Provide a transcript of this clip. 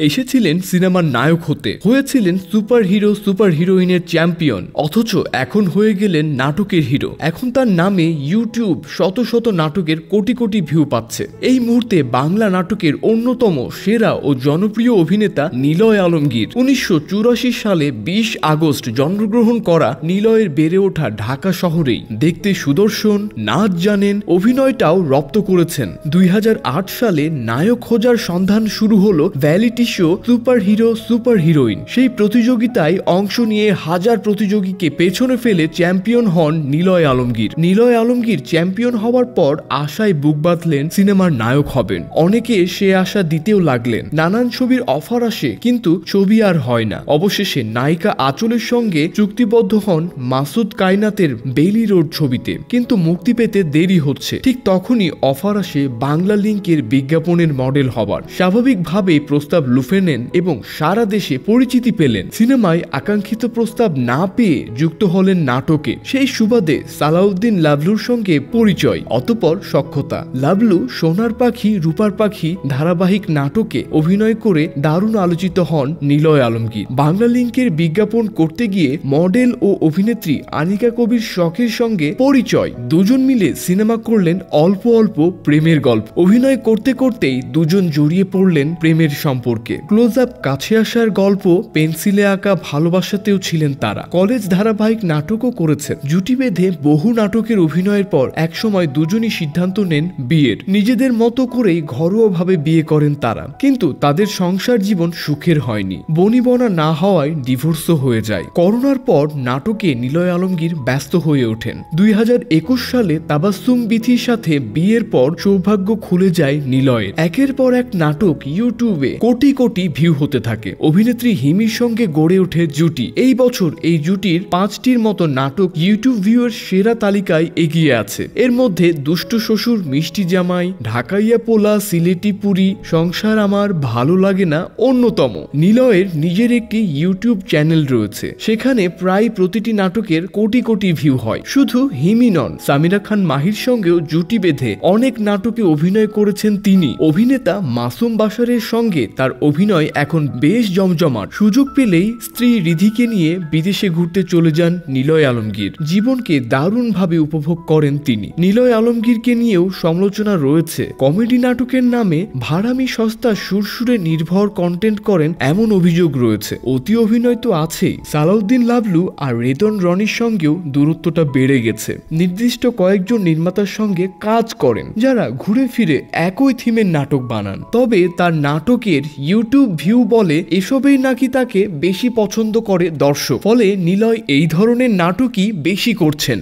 এসেছিলেন সিনেমার নায়ক হতে, হয়েছিলেন সুপার হিরো সুপার হিরোইনের চ্যাম্পিয়ন, অথচ এখন হয়ে গেলেন নাটকের হিরো। এখন তার নামে ইউটিউব শত শত নাটকের কোটি কোটি ভিউ পাচ্ছে। এই মুহূর্তে বাংলা নাটকের অন্যতম সেরা ও জনপ্রিয় অভিনেতা নিলয় আলমগীর। 1984 সালে 20 আগস্ট জন্মগ্রহণ করা নিলয়ের বেড়ে ওঠা ঢাকা শহরেই। দেখতে সুদর্শন, নাচ জানেন, অভিনয়টাও রপ্ত করেছেন। 2008 সালে নায়ক খোঁজার সন্ধান শুরু হলো reality show super hero super heroine. সেই প্রতিযোগিতায় অংশ নিয়ে হাজার প্রতিযোগীকে পেছনে ফেলে চ্যাম্পিয়ন হন নিলয় আলমগীর। নিলয় আলমগীর চ্যাম্পিয়ন হওয়ার পর আশায় বুক বাঁধলেন সিনেমার নায়ক হবেন। অনেকে সে আশা দিতেও লাগলেন। নানান ছবির অফার আসে, কিন্তু ছবি আর হয় না। অবশেষে নায়িকা আঁচলের সঙ্গে চুক্তিবদ্ধ হন মাসুদ কায়নাতের বেলি রোড ছবিতে, কিন্তু মুক্তি পেতে দেরি হচ্ছে। ঠিক তখনই অফার আসে বাংলা লিংকের বিজ্ঞাপনের মডেল হবার। স্বাভাবিকভাবে প্রস্তাব লুফে নেন এবং সারা দেশে পরিচিতি পেলেন। সিনেমায় আকাঙ্ক্ষিত প্রস্তাব না পেয়ে যুক্ত হলেন নাটকে। সেই সুবাদে সালাউদ্দিন লাবলুর সঙ্গে পরিচয়, অতঃপর সখ্যতা। লাবলু সোনার পাখি রূপার পাখি ধারাবাহিক নাটকে অভিনয় করে দারুণ আলোচিত হন নিলয় আলমগীর। বাংলা লিংকের বিজ্ঞাপন করতে গিয়ে মডেল ও অভিনেত্রী আনিকা কবির শখের সঙ্গে পরিচয়। দুজন মিলে সিনেমা করলেন অল্প অল্প প্রেমের গল্প। অভিনয় করতে করতেই দুজন জড়িয়ে পড়লেন প্রেমের সম্পর্কে। ক্লোজ আপ, কাছে আসার গল্প, পেন্সিলে আঁকা ভালোবাসাতেও ছিলেন তারা। কলেজ ধারাবাহিক নাটকও করেছেন। জুটি বেঁধে বহু নাটকের অভিনয়ের পর একসময় দুজনই সিদ্ধান্ত নেন বিয়ের। নিজেদের মতো করেই ঘরোয়াভাবে বিয়ে করেন তারা, কিন্তু তাদের সংসার জীবন সুখের হয়নি। বনিবনা না হওয়ায় ডিভোর্সও হয়ে যায়। করোনার পর নাটকে নিলয় আলমগীর ব্যস্ত হয়ে ওঠেন। 2021 সালে তাবাসসুম বিথির সাথে বিয়ের পর সৌভাগ্য খুলে যায় নিলয়ের। একের পর এক নাটক ইউটিউবে কোটি কোটি ভিউ হতে থাকে। অভিনেত্রী হিমির সঙ্গে গড়ে ওঠে জুটি। এই বছর এই জুটির 5টির মতো নাটক ইউটিউব ভিউয়ের সেরা তালিকায় এগিয়ে আছে। এর মধ্যে দুষ্ট শ্বশুর, মিষ্টি জামাই, ঢাকাইয়া পোলা, সিলেটি পুরি, সংসার আমার ভালো লাগে না অন্যতম। নিলয়ের নিজের একটি ইউটিউব চ্যানেল রয়েছে, সেখানে প্রায় প্রতিটি নাটকের কোটি কোটি ভিউ হয়। শুধু হিমি নন, সামিরা খান মাহির সঙ্গেও জুটি বেঁধে অনেক নাটকে অভিনয় করেছেন তিনি। অভিনেতা মাসুম বাশারের সঙ্গে তার অভিনয় এখন বেশ জমজমাট। সুযোগ পেলেই স্ত্রী রিধিকে নিয়ে বিদেশে ঘুরতে চলে যান নিলয় আলমগীর। জীবনকে দারুণভাবে উপভোগ করেন তিনি। নিলয় আলমগীরকে নিয়েও সমালোচনা রয়েছে। কমেডি নাটকের নামে ভাড়ামি সস্তা সুরসুরে নির্ভর কন্টেন্ট করেন এমন অভিযোগ রয়েছে। অতি অভিনয় তো আছেই। সালাউদ্দিন লাবলু আর রেদন রনির সঙ্গেও দূরত্বটা বেড়ে গেছে। নির্দিষ্ট কয়েকজন নির্মাতার সঙ্গে কাজ করেন, যারা ঘুরে ফিরে একই থিমের নাটক বানান। তবে তার নাটকের ইউটিউব ভিউ বলে এসবেই নাকি তাকে বেশি পছন্দ করে দর্শক। ফলে নিলয় এই ধরনের নাটকই বেশি করছেন।